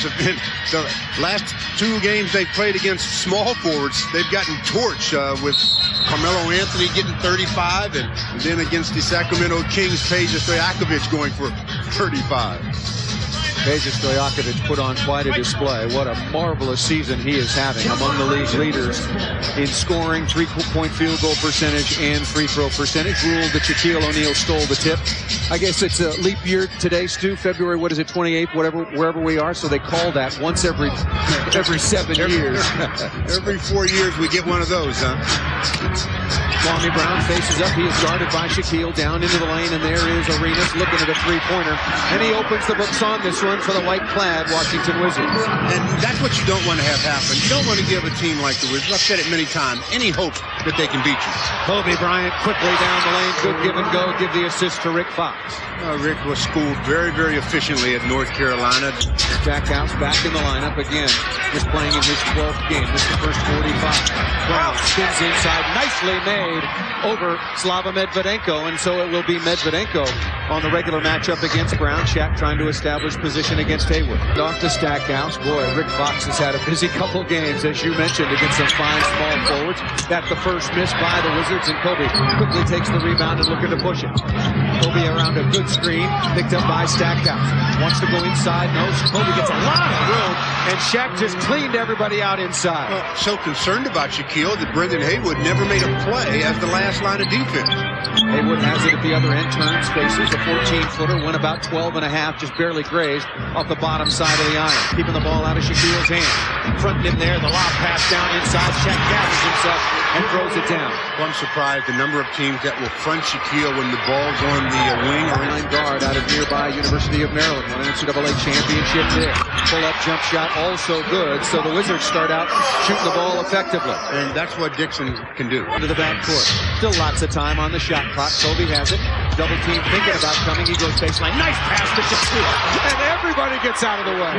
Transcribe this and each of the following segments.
impressive. And the last 2 games they've played against small forwards, they've gotten torched with Carmelo Anthony getting 35, and then against the Sacramento Kings, Peja Stojakovic going for 35. Peja Stojakovic put on quite a display. What a marvelous season he is having, among the league leaders in scoring, 3-point field goal percentage, and free throw percentage. Ruled that Shaquille O'Neal stole the tip. I guess it's a leap year today, Stu. February, what is it, 28th, wherever we are. So they call that once every 7 years. Every 4 years we get one of those, huh? Kwame Brown faces up. He is guarded by Shaquille down into the lane, and there is Arenas looking at a three-pointer. And he opens the books on this one for the white-clad Washington Wizards. And that's what you don't want to have happen. You don't want to give a team like the Wizards, I've said it many times, any hope that they can beat you. Kobe Bryant quickly down the lane. Good give and go. Give the assist to Rick Fox. Rick was schooled very, very efficiently at North Carolina. Stackhouse back in the lineup again. Just playing in his 12th game. This is the first 45. Brown spins inside. Nicely made over Slava Medvedenko. And so it will be Medvedenko on the regular matchup against Brown. Shaq trying to establish position against Hayward. Off to Stackhouse. Boy, Rick Fox has had a busy couple games, as you mentioned, against some fine small forwards. That's the first miss by the Wizards, and Kobe quickly takes the rebound and looking to push it. Kobe around a good screen, picked up by Stackhouse. Wants to go inside. No, Kobe gets a lot of room, and Shaq just cleaned everybody out inside. Well, so concerned about Shaquille that Brendan Haywood never made a play as the last line of defense. Haywood has it at the other end, turns, faces a 14-footer, went about 12 and a half, just barely grazed off the bottom side of the iron. Keeping the ball out of Shaquille's hand. Fronting him there, the lob pass down inside. Shaq gathers himself and throws it down. Well, I'm surprised the number of teams that will front Shaquille when the ball's on the wing or line guard out of nearby University of Maryland. Won an NCAA championship there. Pull-up jump shot also good, so the Wizards start out shooting the ball effectively. And that's what Dixon can do. Into the backcourt. Still lots of time on the shot clock. Kobe has it. Double team thinking about coming. He goes baseline. Nice pass to Shaquille. And everybody gets out of the way.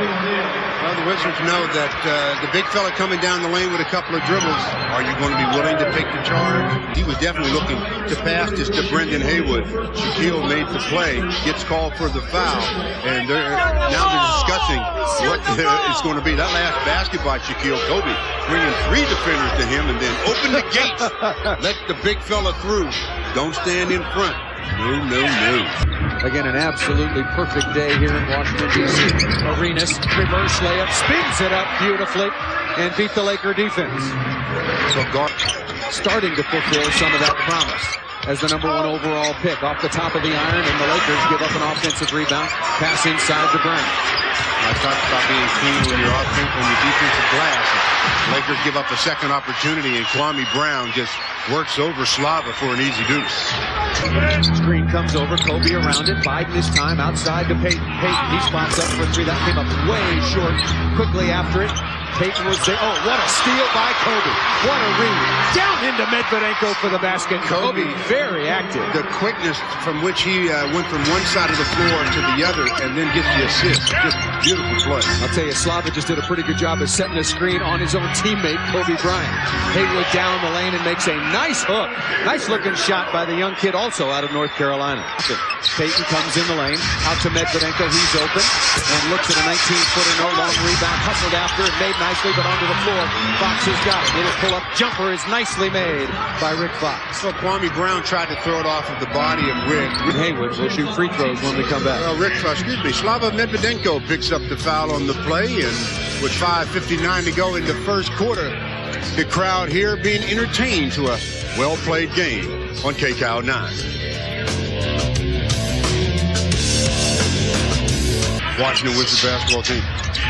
Well, the Wizards know that the big fella coming down the lane with a couple of dribbles, are you going to be willing to take the charge? He was definitely looking to pass this to Brendan Haywood. Shaquille made the play, gets called for the foul, and now they're discussing what it's going to be. That last basket by Shaquille, Kobe bringing 3 defenders to him and then open the gates. Let the big fella through. Don't stand in front. No, no, no. Again, an absolutely perfect day here in Washington, D.C. Arenas, reverse layup, spins it up beautifully, and beat the Laker defense. So guard starting to fulfill some of that promise as the #1 overall pick off the top of the iron, and the Lakers give up an offensive rebound, pass inside to Brown. I talked about being keen when your defensive glass. Lakers give up a second opportunity, and Kwame Brown just works over Slava for an easy deuce. Screen comes over, Kobe around it, Biden this time outside to Payton. Payton, he spots up for 3. That came up way short. Quickly after it, Payton was there. Oh, what a steal by Kobe. What a read. Down into Medvedenko for the basket. Kobe very active. The quickness from which he went from one side of the floor to the other and then gets the assist. Just beautiful play. I'll tell you, Slava just did a pretty good job of setting a screen on his own teammate, Kobe Bryant. Haywood down the lane and makes a nice hook. Nice looking shot by the young kid also out of North Carolina. Payton comes in the lane, out to Medvedenko. He's open and looks at a 19-footer, no long rebound, hustled after and made nicely, but onto the floor. Fox has got it. Little pull-up jumper is nicely made by Rick Fox. So Kwame Brown tried to throw it off of the body of Rick. Haywood will shoot free throws when we come back. Slava Medvedenko picks up the foul on the play, and with 5:59 to go in the first quarter, the crowd here being entertained to a well-played game on KCAL 9. Washington Wizards basketball team.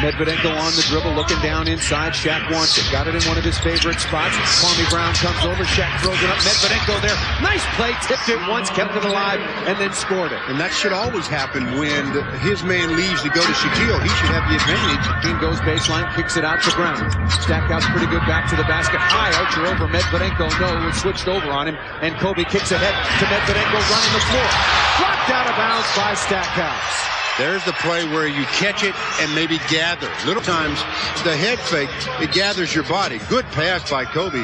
Medvedenko on the dribble, looking down inside. Shaq wants it. Got it in one of his favorite spots. Kwame Brown comes over. Shaq throws it up. Medvedenko there. Nice play. Tipped it once, kept it alive, and then scored it. And that should always happen when his man leaves to go to Shaquille. He should have the advantage. Team goes baseline, kicks it out to Brown. Stackhouse pretty good back to the basket. High archer over Medvedenko. No, it was switched over on him. And Kobe kicks ahead to Medvedenko running the floor. Blocked out of bounds by Stackhouse. There's the play where you catch it and maybe gather. Little times, the head fake, it gathers your body. Good pass by Kobe.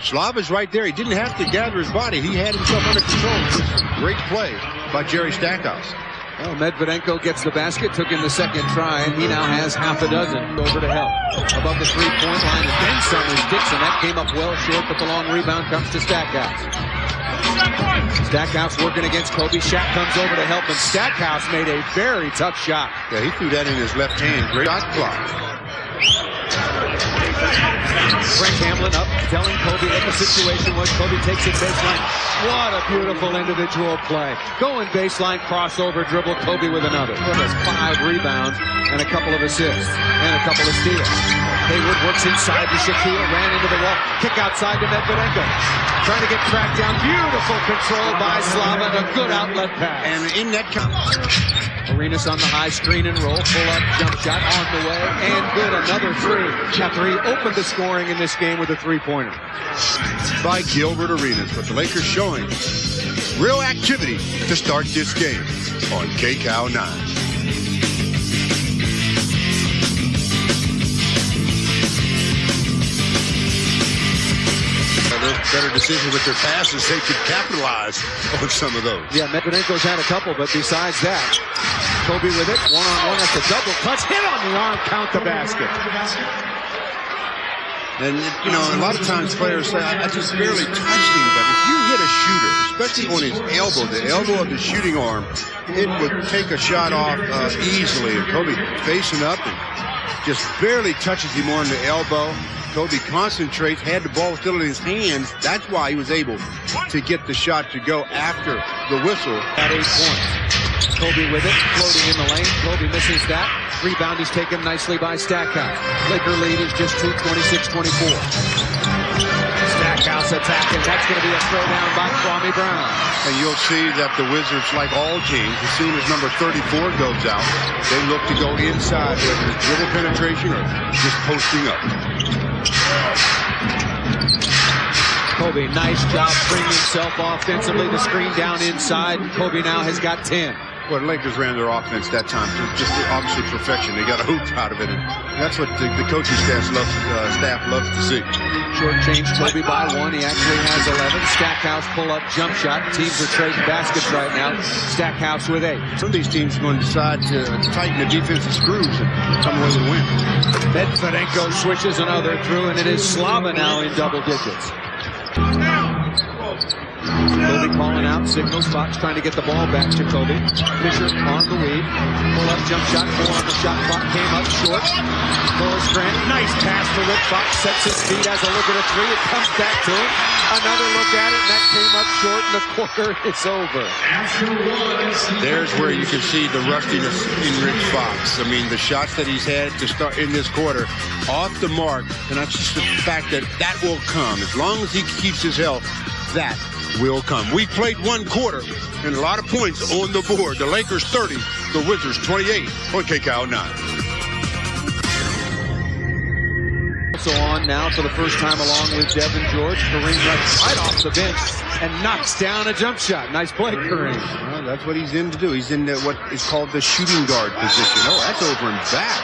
Slava's right there. He didn't have to gather his body. He had himself under control. Great play by Jerry Stackhouse. Well, Medvedenko gets the basket, took in the second try, and he now has half a dozen. Over to help. Above the three-point line, and then Summers Dixon. That came up well short, but the long rebound comes to Stackhouse. Stackhouse working against Kobe. Shaq comes over to help, and Stackhouse made a very tough shot. Yeah, he threw that in his left hand. Great shot clock. Frank Hamlin up, telling Kobe what the situation was. Kobe takes it baseline. What a beautiful individual play. Going baseline, crossover, dribble, Kobe with another. Has 5 rebounds and a couple of assists and a couple of steals. Hayward works inside to Shaquille, ran into the wall. Kick outside to Medvedenko. Trying to get tracked down. Beautiful control by Slava. A good outlet pass. And in that Arenas on the high screen and roll. Pull up, jump shot on the way. And good, another three. After he opened the scoring in this game with a three-pointer. By Gilbert Arenas, but the Lakers showing real activity to start this game on KCOW 9. Better decision with their passes, they could capitalize on some of those. Yeah, Medvedenko's had a couple, but besides that, Kobe with it, one-on-one, that's a double clutch, hit on the arm, count the basket. And, you know, a lot of times players say, I just barely touched him, but if you hit a shooter, especially on his elbow, the elbow of the shooting arm, it would take a shot off easily. And Kobe facing up and just barely touches him on the elbow. Kobe concentrates, had the ball still in his hands. That's why he was able to get the shot to go after the whistle. At 8 points. Kobe with it, floating in the lane. Kobe misses that. Rebound is taken nicely by Stackhouse. Laker lead is just 26-24. Stackhouse attacking. That's going to be a throwdown by Kwame Brown. And you'll see that the Wizards, like all teams, as soon as number 34 goes out, they look to go inside, whether it's dribble penetration or just posting up. Kobe, nice job freeing himself offensively. The screen down inside. Kobe now has got 10. Well, the Lakers ran their offense that time to just obviously perfection. They got a hoop out of it, and that's what the coaching staff loves to see. Short change Kobe by 1. He actually has 11. Stackhouse pull up jump shot. Teams are trading baskets right now. Stackhouse with 8. Some of these teams are going to decide to tighten the defensive screws and come away with a win. Medvedenko swishes another through, and it is Slava now in double digits. Kobe calling out signals. Fox trying to get the ball back to Kobe. Fisher on the lead. Pull up jump shot. 4 on the shot clock. Came up short. Morris Grant. Nice pass to Rick Fox. Sets his feet. Has a look at a 3. It comes back to him. Another look at it. And that came up short. And the quarter is over. There's where you can see the rustiness in Rick Fox. I mean, the shots that he's had to start in this quarter off the mark. And that's just the fact that that will come. As long as he keeps his health, that will come. We played 1 quarter and a lot of points on the board. The Lakers 30, the Wizards 28 on KCOW 9. So on now for the first time along with Devin George. Kareem right off the bench and knocks down a jump shot. Nice play, Kareem. Well, that's what he's in to do. He's in what is called the shooting guard position. Oh, that's over and back.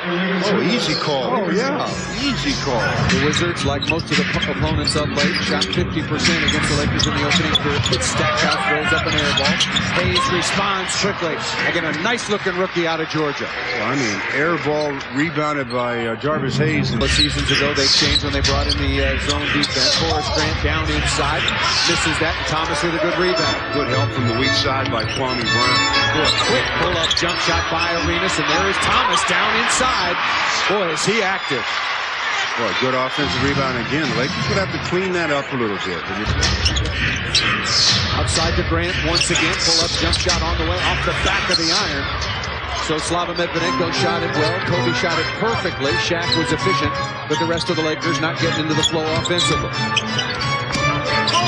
Oh, easy call. Oh, yeah. Easy call. The Wizards, like most of the opponents of late, shot 50% against the Lakers in the opening period. Stackhouse rolls up an air ball. Hayes responds quickly. Again, a nice-looking rookie out of Georgia. Well, I mean, air ball rebounded by Jarvis Hayes. Seasons ago, they changed when they brought in the zone defense. Morris Grant down inside. Misses that, and Thomas with a good rebound. Good help from the weak side by Kwame Brown. Good quick pull-up jump shot by Arenas, and there is Thomas down inside. Boy, is he active. Boy, good offensive rebound again. The Lakers would have to clean that up a little bit. Outside to Grant once again. Pull-up jump shot on the way off the back of the iron. So Slava Medvedenko shot it well. Kobe shot it perfectly. Shaq was efficient, but the rest of the Lakers not getting into the flow offensively.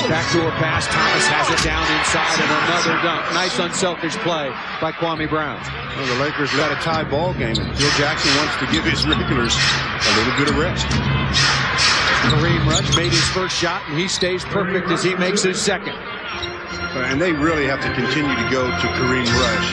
Back to a pass. Thomas has it down inside and another dunk. Nice unselfish play by Kwame Brown. Well, the Lakers got a tie ball game, and Phil Jackson wants to give his regulars a little bit of rest. Kareem Rush made his first shot, and he stays perfect as he makes his second. And they really have to continue to go to Kareem Rush.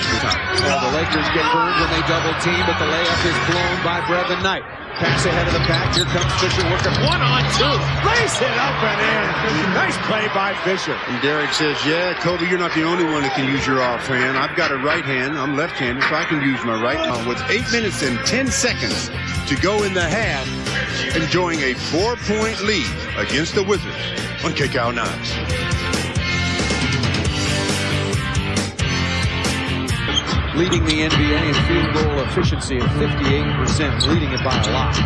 Well, the Lakers get burned when they double team, but the layup is blown by Brevin Knight. pass ahead of the pack. Here comes Fisher working 1-on-2. Lace it up and in. Nice play by Fisher. And Derek says, yeah, Kobe, you're not the only one that can use your offhand. I've got a right hand. I'm left-handed, so I can use my right. With 8 minutes and 10 seconds to go in the half, enjoying a 4-point lead against the Wizards on KCOW9. Leading the NBA in field goal efficiency at 58%, leading it by a lot.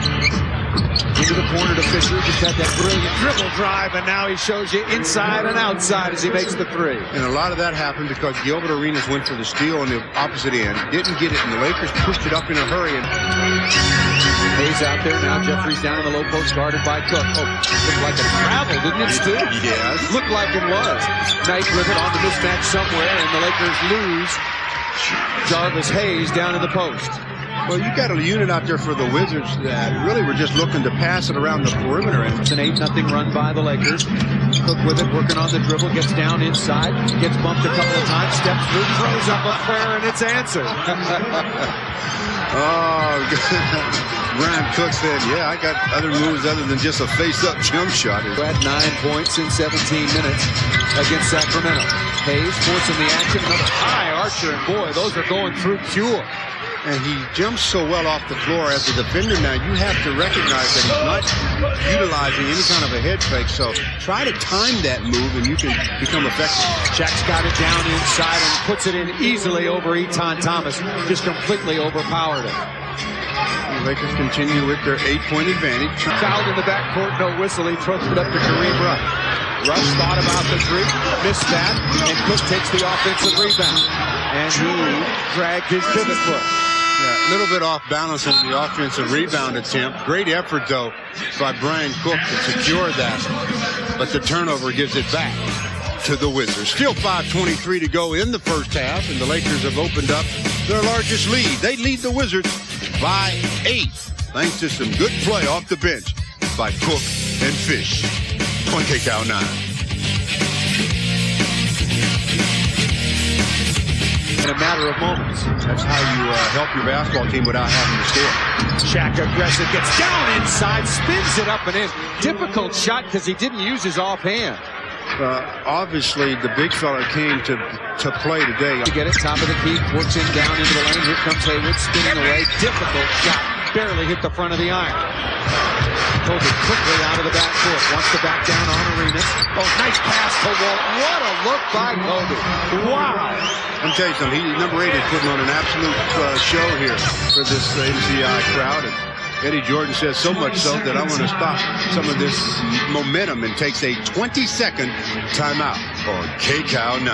Into the corner to Fisher, just had that brilliant dribble drive, and now he shows you inside and outside as he makes the three. And a lot of that happened because Gilbert Arenas went for the steal on the opposite end, didn't get it, and the Lakers pushed it up in a hurry. And Hayes out there now. Jeffries down in the low post, guarded by Cook. Oh, looked like a travel, didn't it, Stu? Yes. Looked like it was. Knight with it on the mismatch somewhere, and the Lakers lose Jarvis Hayes down in the post. Well, you got a unit out there for the Wizards that really were just looking to pass it around the perimeter. It's an 8-0 run by the Lakers. Cook with it, working on the dribble, gets down inside, gets bumped a couple of times, steps through, throws up a prayer, and it's answered. Oh, Brian Cook said, yeah, I got other moves other than just a face-up jump shot. Who had 9 points in 17 minutes against Sacramento. Hayes forcing the action, another high archer, and boy, those are going through pure. And he jumps so well off the floor as a defender now, you have to recognize that he's not utilizing any kind of a head fake. So try to time that move and you can become effective. Shaq's got it down inside and puts it in easily over Eton Thomas. Just completely overpowered him. The Lakers continue with their 8-point advantage. Fouled in the backcourt, no whistle. He throws it up to Kareem Rush. Rush thought about the three, missed that, and Cook takes the offensive rebound. And he dragged his pivot foot. Yeah, a little bit off balance on the offensive rebound attempt. Great effort, though, by Brian Cook to secure that. But the turnover gives it back to the Wizards. Still 5:23 to go in the first half, and the Lakers have opened up their largest lead. They lead the Wizards by 8, thanks to some good play off the bench by Cook and Fish on KCOW9. In a matter of moments. That's how you help your basketball team without having to score. Shaq aggressive, gets down inside, spins it up and in. Difficult shot because he didn't use his offhand. Obviously, the big fella came to play today. To get it, top of the key, works in down into the lane. Here comes Haywood, spinning away. Difficult shot, barely hit the front of the iron. Pulls it quickly out of the backcourt. Wants to back down on Arenas. Oh, nice pass to Walt. What a look by Kobe. Wow. Let me tell you something. Number 8 is putting on an absolute show here for this MCI crowd. And Eddie Jordan says so much so that I want to stop some of this momentum and takes a 20-second timeout on KCOW9.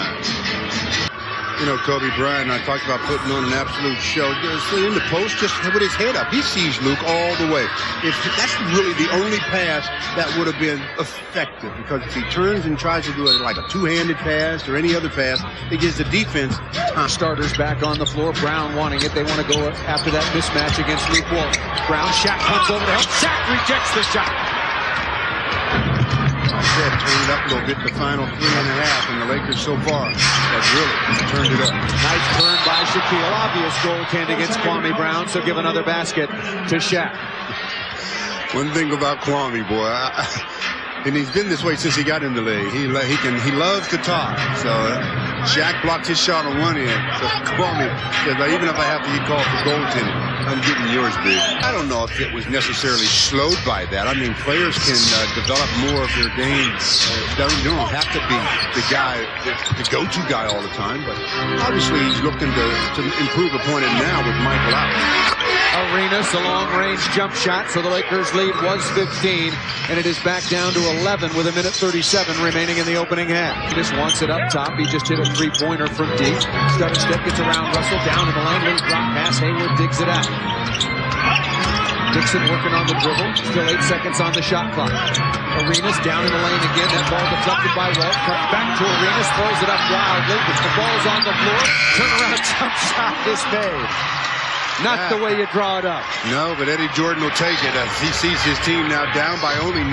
You know, Kobe Bryant, I talked about putting on an absolute show. In the post, just with his head up. He sees Luke all the way. That's really the only pass that would have been effective, because if he turns and tries to do it like a two-handed pass or any other pass, it gives the defense time. Starters back on the floor. Brown wanting it. They want to go after that mismatch against Luke Walton. Brown, Shaq comes over to help. Shaq rejects the shot. I said turn it up a little bit, the final 3.5, and the Lakers so far have really turned it up. Nice turn by Shaquille. Obvious goaltend against Kwame Brown, so give another basket to Shaq. One thing about Kwame, boy, and he's been this way since he got in the league. He loves to talk. So Shaq blocked his shot on one end. So Kwame said, even if I have to get called for goaltending, I'm getting yours, big. I don't know if it was necessarily slowed by that. I mean, players can develop more of their game. You don't have to be the guy, the go-to guy all the time. But obviously, he's looking to improve upon it now with Michael out. Arenas, a long-range jump shot, so the Lakers' lead was 15, and it is back down to 11 with 1:37 remaining in the opening half. He just wants it up top. He just hit a three-pointer from deep. Stutter step gets around Russell, down in the lane, little drop pass. Hayward digs it out. Dixon working on the dribble. Still 8 seconds on the shot clock. Arenas down in the lane again. That ball deflected by Walt. Comes back to Arenas, throws it up wildly. The ball's on the floor. Turnaround jump shot is made. Not the way you draw it up. No, but Eddie Jordan will take it as he sees his team now down by only 9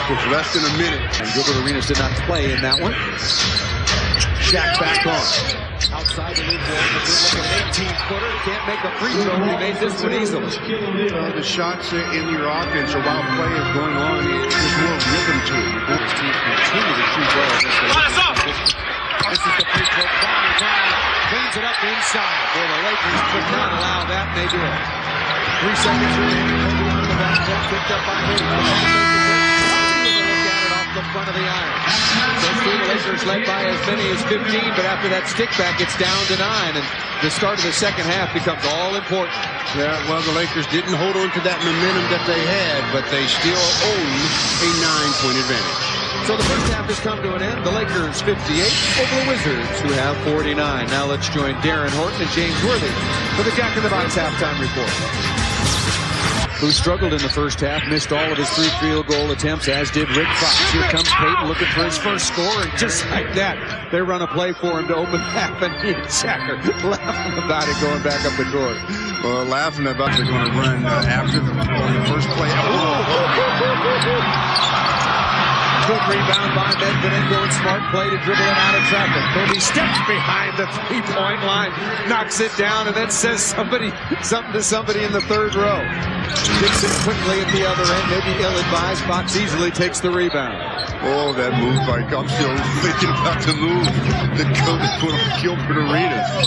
with less than a minute. And Gilbert Arenas did not play in that one. Shaq back on. Outside. outside the loop ball. Like an 18-footer. Can't make a free throw. He made this one easily. The shots in your offense or while play is going on, there's more rhythm to it. This team continue to shoot well. This is the free throw. Brown cleans it up inside. Boy, the Lakers could not allow that, and they did. 3 seconds remaining. Kobe on the back foot, picked up by Haywood. The front of the iron. So the Lakers led by as many as 15, but after that stick back, it's down to 9, and the start of the second half becomes all important. Yeah, well, the Lakers didn't hold on to that momentum that they had, but they still own a 9-point advantage. So the first half has come to an end. The Lakers 58 over the Wizards, who have 49. Now let's join Darren Horton and James Worthy for the Jack in the Box halftime report. Who struggled in the first half, missed all of his 3 field goal attempts, as did Rick Fox. Here comes Peyton looking for his first score, and just like that, they run a play for him to open half, and he and Shaq are laughing about it going back up the court. Well, laughing about they're going to run after the first play. Good rebound by Medvedenko, and smart play to dribble it out of traffic. Kobe steps behind the 3-point line, knocks it down, and then says something to somebody in the third row. Dixon quickly at the other end, maybe ill-advised. Fox easily takes the rebound. Oh, that move by I'm still thinking about the move that Kobe put on Gilbert Arenas.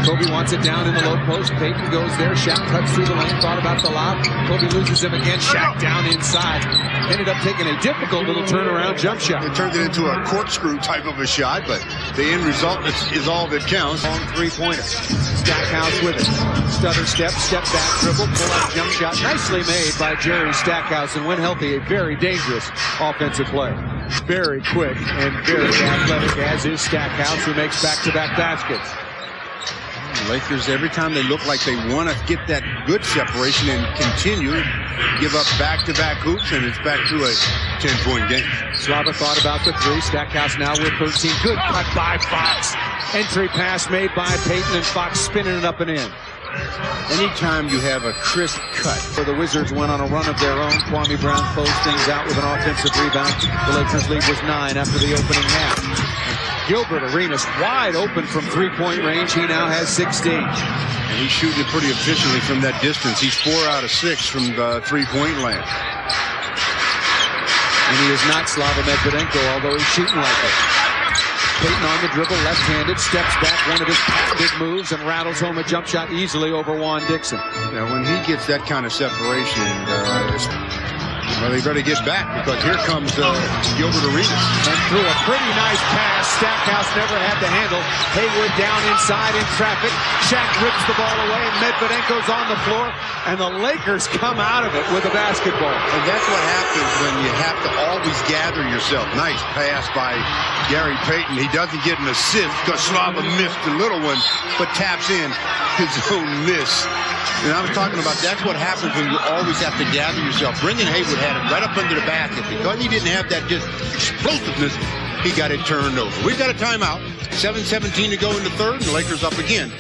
Kobe wants it down in the low post. Peyton goes there. Shaq cuts through the lane. Thought about the lob. Kobe loses him again. Shaq down inside. Ended up taking a difficult little turnaround jump shot. It turned it into a corkscrew type of a shot, but the end result is all that counts. Long 3-pointer. Stackhouse with it. Stutter step back dribble, pull out jump shot. Nicely made by Jerry Stackhouse, and when healthy, a very dangerous offensive play. Very quick and very athletic, as is Stackhouse, who makes back-to-back baskets. Lakers, every time they look like they want to get that good separation and continue, give up back-to-back hoops, and it's back to a 10-point game. Slava thought about the 3. Stackhouse now with 13. Good cut by Fox. Entry pass made by Peyton, and Fox spinning it up and in. Anytime you have a crisp cut. So the Wizards went on a run of their own. Kwame Brown closed things out with an offensive rebound. The Lakers' lead was 9 after the opening half. Gilbert Arenas wide open from 3-point range. He now has 16. And he's shooting it pretty efficiently from that distance. He's 4 out of 6 from the 3-point land. And he is not Slava Medvedenko, although he's shooting like it. Peyton on the dribble, left-handed, steps back, one of his big moves, and rattles home a jump shot easily over Juan Dixon. Now, when he gets that kind of separation, well, they better get back, because here comes Gilbert Arenas. And through a pretty nice pass, Stackhouse never had to handle. Haywood down inside in traffic. Shaq rips the ball away, and Medvedenko's on the floor, and the Lakers come out of it with a basketball. And that's what happens when you have to always gather yourself. Nice pass by Gary Payton. He doesn't get an assist because Slava missed the little one, but taps in his own miss. And I was talking about that's what happens when you always have to gather yourself. Brendan Haywood had it right up under the basket. Because he didn't have that just explosiveness, he got it turned over. We've got a timeout. 7:17 to go in the third, and the Lakers up again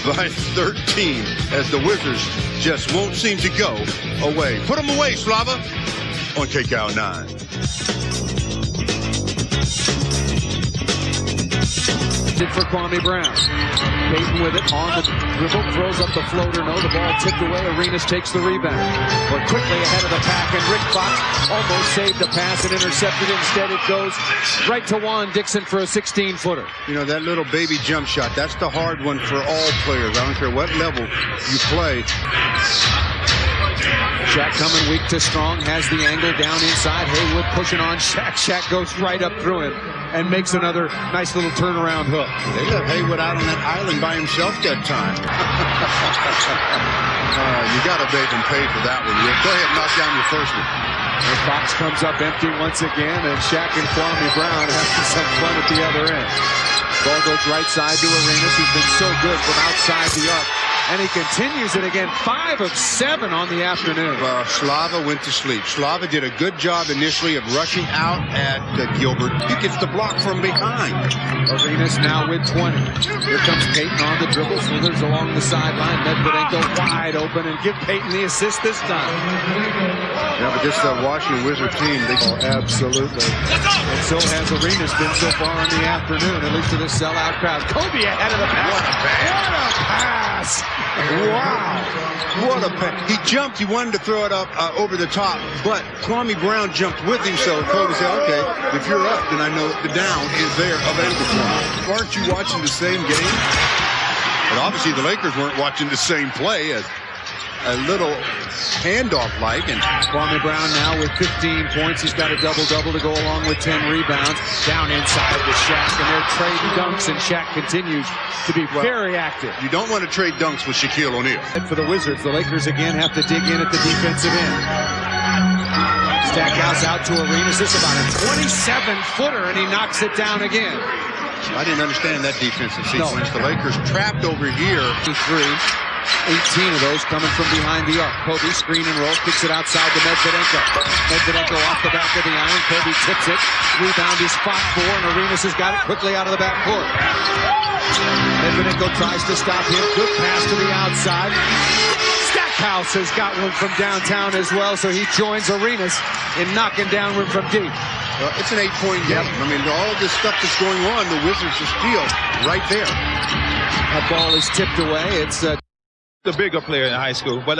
by 13 as the Wizards just won't seem to go away. Put them away, Slava, on takeout 9. For Kwame Brown. Peyton with it on the dribble, throws up the floater. No, the ball tipped away. Arenas takes the rebound. But quickly ahead of the pack, and Rick Fox almost saved the pass and intercepted it. Instead, it goes right to Juan Dixon for a 16-footer. You know, that little baby jump shot, that's the hard one for all players. I don't care what level you play. Shaq coming weak to strong, has the angle down inside. Haywood pushing on Shaq. Shaq goes right up through him and makes another nice little turnaround hook. They left Haywood out on that island by himself that time. You got to make him pay for that one. Go ahead and knock down your first one. And Fox comes up empty once again, and Shaq and Kwame Brown having some fun at the other end. Ball goes right side to Arenas, who's been so good from outside the arc. and he continues it again. 5 of 7 on the afternoon. Well, Slava went to sleep. Slava did a good job initially of rushing out at Gilbert. He gets the block from behind. Arenas now with 20. Here comes Peyton on the dribble. Slithers along the sideline. Medvedenko wide open, and give Peyton the assist this time. Yeah, but this Washington Wizard team, they... Oh, absolutely. And so has Arenas been so far in the afternoon, at least to the sellout crowd. Kobe ahead of the pass. What a pass! Wow! What a pass. He jumped. He wanted to throw it up over the top, but Kwame Brown jumped with him, so Kobe said, okay, if you're up, then I know the down is there available for me. Aren't you watching the same game? But obviously the Lakers weren't watching the same play as a little handoff-like. And Kwame Brown now with 15 points. He's got a double-double to go along with 10 rebounds. Down inside to Shaq, and they're trading dunks, and Shaq continues to be very active. You don't want to trade dunks with Shaquille O'Neal. And for the Wizards, the Lakers again have to dig in at the defensive end. Stackhouse out to Arenas. This is about a 27-footer, and he knocks it down again. I didn't understand that defensive sequence. No. The Lakers trapped over here. 18 of those coming from behind the arc. Kobe screen and roll, kicks it outside to Medvedenko. Medvedenko off the back of the iron. Kobe tips it. Rebound is fought for, and Arenas has got it quickly out of the backcourt. Medvedenko tries to stop him. Good pass to the outside. Stackhouse has got one from downtown as well, so he joins Arenas in knocking down one from deep. Well, it's an 8-point game. I mean, all of this stuff that's going on, the Wizards are still right there. That ball is tipped away. It's the bigger player in high school, but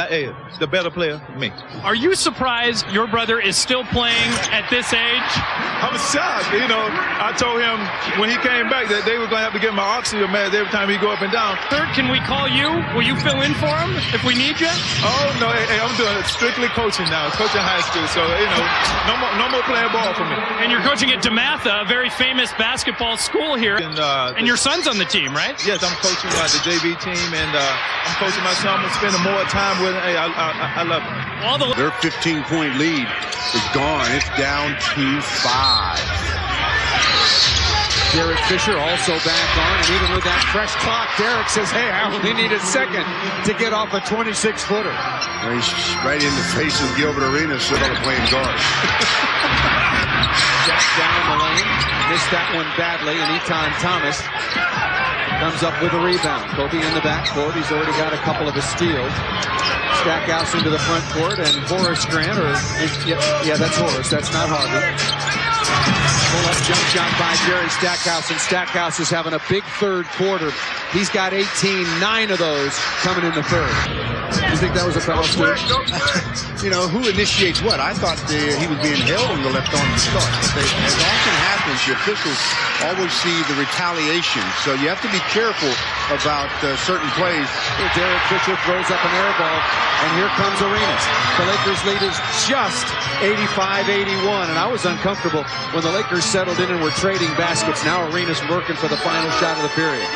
the better player, me. Are you surprised your brother is still playing at this age? I was shocked. You know, I told him when he came back that they were going to have to get my oxygen mask every time he go up and down. Third, can we call you? Will you fill in for him if we need you? Oh, no, I'm doing strictly coaching now, coaching high school. So, you know, no more playing ball for me. And you're coaching at DeMatha, a very famous basketball school here. And your son's on the team, right? Yes, I'm coaching the JV team, and I'm coaching my son. I'm spending more time with him. Hey, I love him. Their 15-point lead is gone. It's down to 5. Derek Fisher also back on, and even with that fresh clock, Derek says, hey, I only need a second to get off a 26-footer. He's right in the face of Gilbert Arenas, so they're playing guard. Jack down the lane, missed that one badly, and Etan Thomas comes up with a rebound. Kobe in the backcourt. He's already got a couple of his steals. Stackhouse into the front court, and Horace Grant, yeah, that's Horace. That's not Harvey. Pull-up jump shot by Jerry Stackhouse, and Stackhouse is having a big third quarter. He's got 18, 9 of those coming in the third. You think that was a foul, Stu? You know, who initiates what? I thought he was being held on the left arm to start. But as often happens, the officials always see the retaliation. So you have to be careful about certain plays. Derek Fisher throws up an air ball, and here comes Arenas. The Lakers lead is just 85-81, and I was uncomfortable when the Lakers settled in and were trading baskets. Now Arenas working for the final shot of the period.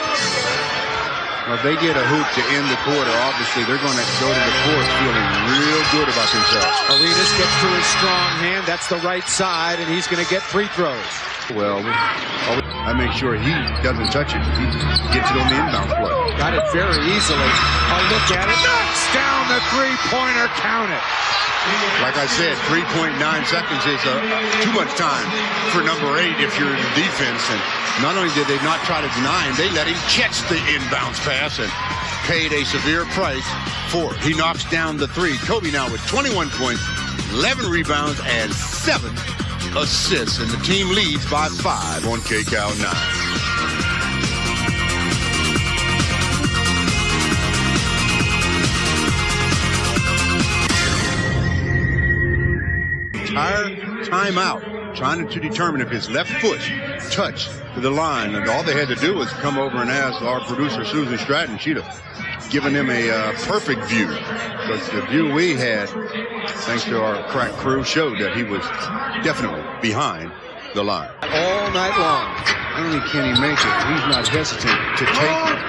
Well, if they get a hoop to end the quarter, obviously they're going to go to the fourth feeling real good about themselves. Arenas gets to his strong hand. That's the right side, and he's going to get free throws. Well, I make sure he doesn't touch it. He gets it on the inbound play. Got it very easily. A look at it. Knocks down the three-pointer. Count it. Like I said, 3.9 seconds is too much time for number 8 if you're in the defense. And not only did they not try to deny him, they let him catch the inbounds pass and paid a severe price for it. He knocks down the 3. Kobe now with 21 points, 11 rebounds, and 7 assists. And the team leads by 5 on KCAL 9. Timeout, trying to determine if his left foot touched the line. And all they had to do was come over and ask our producer, Susan Stratton. She'd have given them a perfect view. Because the view we had, thanks to our crack crew, showed that he was definitely behind the line. All night long. Not only can he make it, he's not hesitant to take it.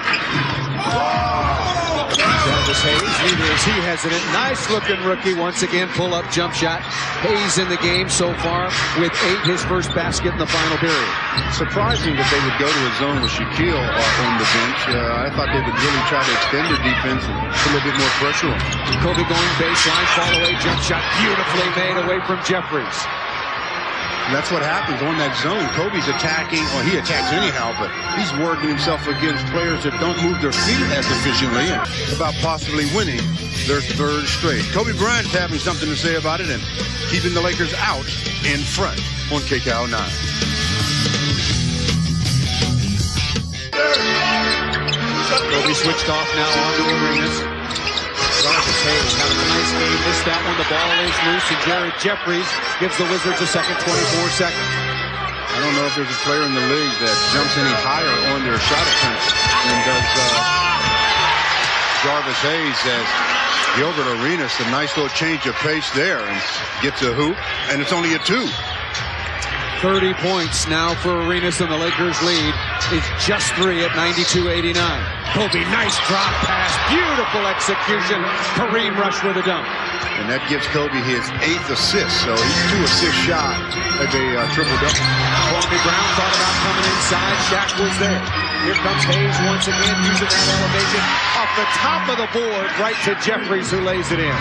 That Jarvis Hayes, neither is he hesitant. Nice looking rookie. Once again, pull-up jump shot. Hayes in the game so far with 8, his first basket in the final period. Surprising that they would go to a zone with Shaquille on the bench. I thought they would really try to extend their defense and put a little bit more pressure on. Kobe going baseline, fall away, jump shot beautifully made away from Jeffries. And that's what happens on that zone. Kobe's attacking, or he attacks anyhow, but he's working himself against players that don't move their feet as efficiently, and about possibly winning their 3rd straight. Kobe Bryant's having something to say about it and keeping the Lakers out in front on KCAL 9. Kobe switched off now on to Arenas. Jarvis Hayes having a nice game. Missed that one. The ball is loose, and Jared Jeffries gives the Wizards a second 24 seconds. I don't know if there's a player in the league that jumps any higher on their shot attempt than does Jarvis Hayes, as Gilbert Arenas, a nice little change of pace there and gets a hoop, and it's only a 2. 30 points now for Arenas, and the Lakers lead is just 3 at 92-89. Kobe, nice drop pass, beautiful execution. Kareem Rush with a dunk. And that gives Kobe his 8th assist, so he's 2 assists shy of a triple-double. Kwame Brown thought about coming inside. Shaq was there. Here comes Hayes once again, using that elevation off the top of the board, right to Jeffries, who lays it in.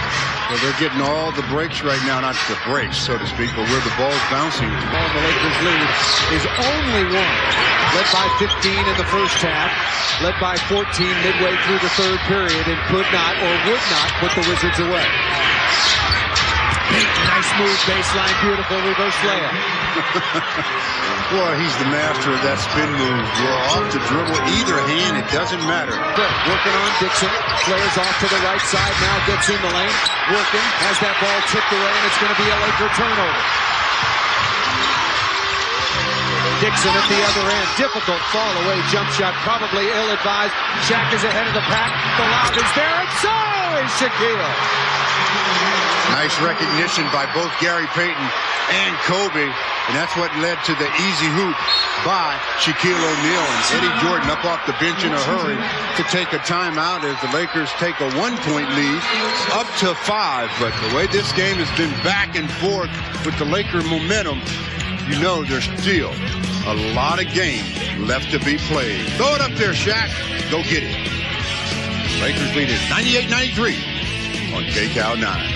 Well, they're getting all the breaks right now, not the breaks, so to speak, but where the ball's bouncing. Ball, the Lakers lead is only 1. Led by 15 in the first half, led by 14 midway through the 3rd period, and could not or would not put the Wizards away. Nice move, baseline, beautiful reverse layup. Boy, he's the master of that spin move. You're off to dribble either hand, it doesn't matter. Good. Working on Dixon, flares off to the right side, now gets in the lane, working, has that ball tipped away, and it's going to be a Laker turnover. Dixon at the other end, difficult fall away jump shot, probably ill-advised. Shaq is ahead of the pack, the lob is there, and so is Shaquille. Nice recognition by both Gary Payton and Kobe, and that's what led to the easy hoop by Shaquille O'Neal, and Eddie Jordan up off the bench in a hurry to take a timeout as the Lakers take a 1-point lead up to 5. But the way this game has been back and forth with the Laker momentum, you know there's still a lot of games left to be played. Throw it up there, Shaq. Go get it. Lakers lead is 98-93 on KCAL 9.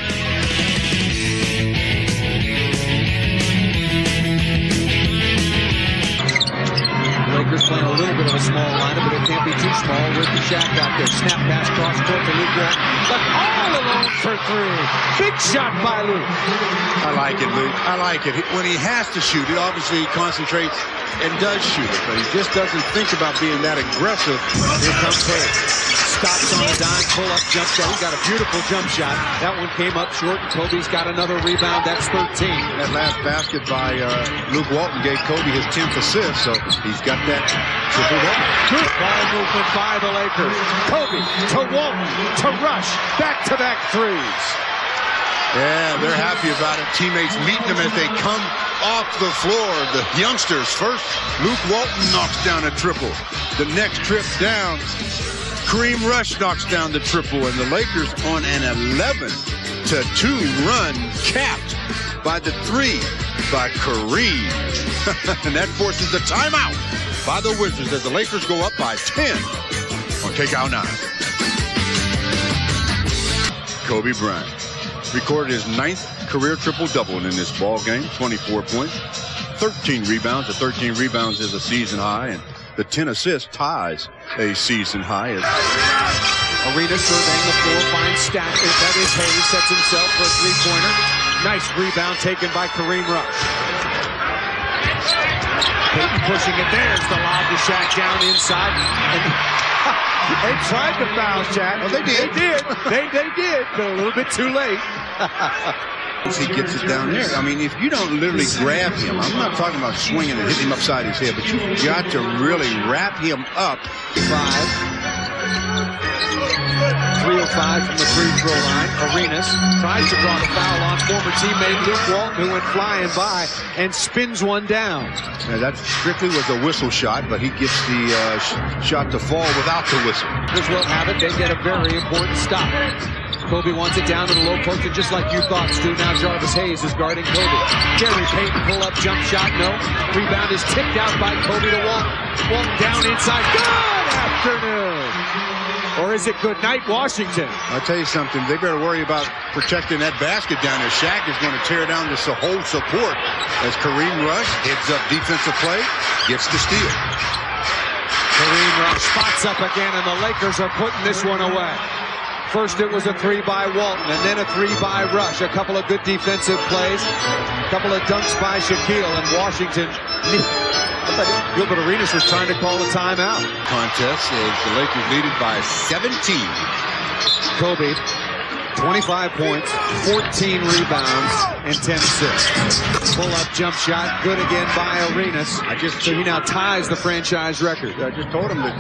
Lakers playing a little bit of a small lineup, but it can't be too small with the Shaq out there. Snap pass cross court to Luke Walton, but all alone for 3. Big shot by Luke. I like it, Luke. I like it. When he has to shoot it, obviously he concentrates and does shoot it, but he just doesn't think about being that aggressive. Here comes Hayes. Stops on a dime, pull-up jump shot. He got a beautiful jump shot. That one came up short, and Kobe's got another rebound. That's 13. That last basket by Luke Walton gave Kobe his 10th assist, so he's got that triple-double. Good ball movement by the Lakers. Kobe to Walton to Rush. Back-to-back 3s. Yeah, they're happy about it. Teammates meeting them as they come off the floor. The youngsters first. Luke Walton knocks down a triple. The next trip down, Kareem Rush knocks down the triple, and the Lakers on an 11-2 run, capped by the 3 by Kareem. And that forces the timeout by the Wizards as the Lakers go up by 10 on KCAL 9. Kobe Bryant recorded his 9th career triple-double in this ball game, 24 points, 13 rebounds. The 13 rebounds is a season high, and the 10 assists ties a season high. Arenas surveying the floor, finds Stat. That is Hayes, sets himself for a 3-pointer. Nice rebound taken by Kareem Rush. Payton pushing it. There's the lob to Shaq down inside. And they tried to foul Shaq. Oh, they did. They did, but a little bit too late. He gets it down there. I mean, if you don't literally grab him, I'm not talking about swinging and hitting him upside his head, but you've got to really wrap him up. 3:04 5 from the free throw line. Arenas tries to draw the foul on former teammate Luke Walton, who went flying by and spins one down. Now that strictly was a whistle shot, but he gets the shot to fall without the whistle. As will have it, they get a very important stop. Kobe wants it down to the low post, and just like you thought, Stu, now Jarvis Hayes is guarding Kobe. Gary Payton pull-up jump shot, no. Rebound is tipped out by Kobe to Walton. Walton down inside. Good afternoon! Or is it good night, Washington? I'll tell you something, they better worry about protecting that basket down there. Shaq is going to tear down this whole support as Kareem Rush heads up defensive play, gets the steal. Kareem Rush spots up again, and the Lakers are putting this one away. First it was a 3 by Walton, and then a 3 by Rush. A couple of good defensive plays, a couple of dunks by Shaquille, and Washington. I thought Gilbert Arenas was trying to call a timeout. Contest as the Lakers leaded by 17. Kobe, 25 points, 14 rebounds, and 10 assists. Pull-up jump shot, good again by Arenas. So he now ties the franchise record. I just told him that,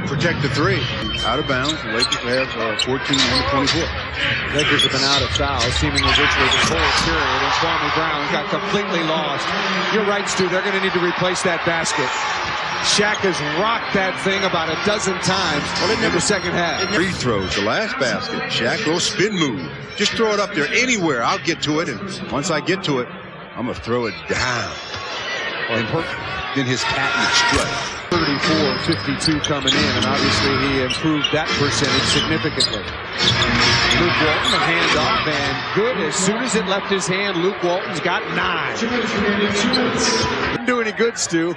protect the 3. Out of bounds, the Lakers have 14 and 24. Lakers have been out of fouls, seemingly virtually the whole period, and Kwame Brown got completely lost. You're right, Stu, they're going to need to replace that basket. Shaq has rocked that thing about a dozen times in the second half. Free throws, the last basket. Shaq, little spin move. Just throw it up there anywhere. I'll get to it, and once I get to it, I'm going to throw it down. And then his patented strut. 34-52 coming in, and obviously he improved that percentage significantly. Luke Walton, a handoff, and good. As soon as it left his hand, Luke Walton's got 9. Didn't do any good, Stu.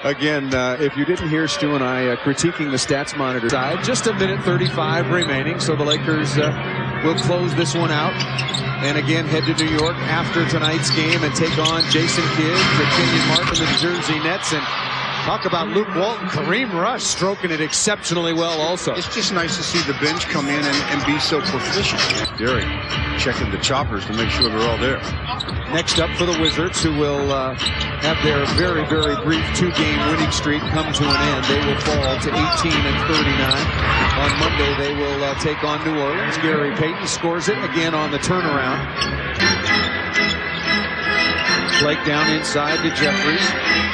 Again, if you didn't hear Stu and I critiquing the stats monitor side, just a minute 35 remaining, so the Lakers will close this one out. And again, head to New York after tonight's game and take on Jason Kidd, Kenyon Martin, and the Jersey Nets. And talk about Luke Walton, Kareem Rush stroking it exceptionally well also. It's just nice to see the bench come in and be so proficient. Derek checking the choppers to make sure they're all there. Next up for the Wizards, who will have their very, very brief 2-game winning streak come to an end. They will fall to 18 and 39. On Monday, they will take on New Orleans. Gary Payton scores it again on the turnaround. Blake down inside to Jeffries.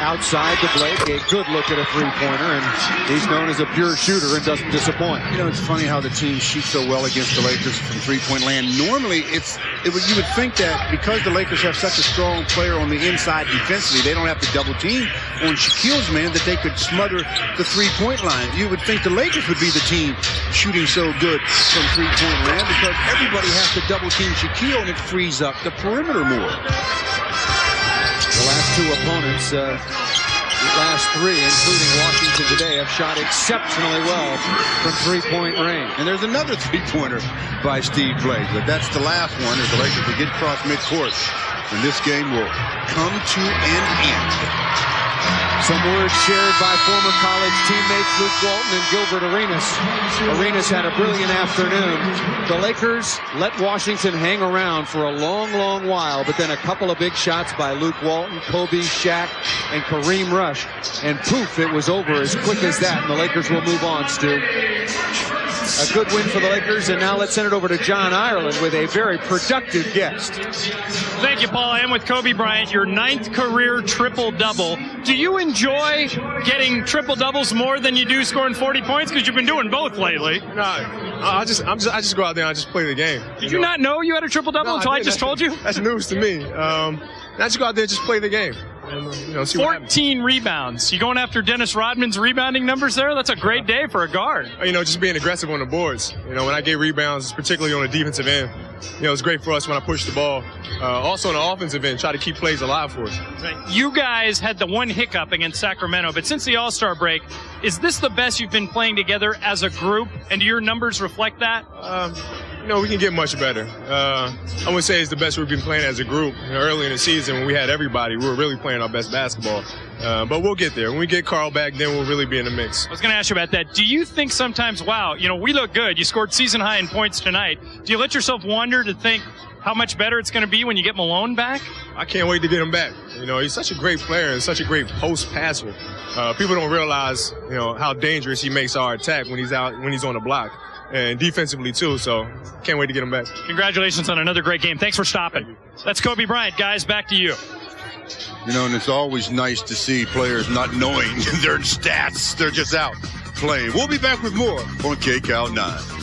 Outside to Blake. A good look at a three-pointer, and he's known as a pure shooter and doesn't disappoint. It's funny how the team shoots so well against the Lakers from three-point land. Normally, you would think that because the Lakers have such a strong player on the inside defensively, they don't have to double team on Shaquille's man, that they could smother the three-point line. You would think the Lakers would be the team shooting so good from three-point land because everybody has to double team Shaquille, and it frees up the perimeter more. The last 2 opponents, the last 3, including Washington today, have shot exceptionally well from three-point range. And there's another three-pointer by Steve Blake, but that's the last one as the Lakers will get across midcourt. And this game will come to an end. Some words shared by former college teammates Luke Walton and Gilbert Arenas. Arenas had a brilliant afternoon. The Lakers let Washington hang around for a long, long while, but then a couple of big shots by Luke Walton, Kobe, Shaq, and Kareem Rush. And poof, it was over as quick as that, and the Lakers will move on, Stu. A good win for the Lakers, and now let's send it over to John Ireland with a very productive guest. Thank you, Paul. I am with Kobe Bryant, your 9th career triple-double. Do you enjoy getting triple-doubles more than you do scoring 40 points? Because you've been doing both lately. No, I just go out there and I just play the game. Did you not know you had a triple-double until I just told you? That's news to me. I just go out there and just play the game. And, see 14 rebounds. You going after Dennis Rodman's rebounding numbers there? That's a great day for a guard. Just being aggressive on the boards. When I get rebounds, particularly on the defensive end, it's great for us when I push the ball. Also on the offensive end, try to keep plays alive for us. Right. You guys had the one hiccup against Sacramento, but since the All-Star break, is this the best you've been playing together as a group? And do your numbers reflect that? We can get much better. I wouldn't say it's the best we've been playing as a group. Early in the season when we had everybody, we were really playing our best basketball. But we'll get there. When we get Carl back, then we'll really be in the mix. I was going to ask you about that. Do you think sometimes, wow, we look good. You scored season high in points tonight. Do you let yourself wonder to think how much better it's going to be when you get Malone back? I can't wait to get him back. He's such a great player and such a great post passer. People don't realize, how dangerous he makes our attack when he's on the block. and defensively too. So can't wait to get him back. Congratulations on another great game. Thanks for stopping. That's Kobe Bryant. Guys, back to you. You know, and it's always nice to see players not knowing their stats. They're just out playing. We'll be back with more on KCal 9.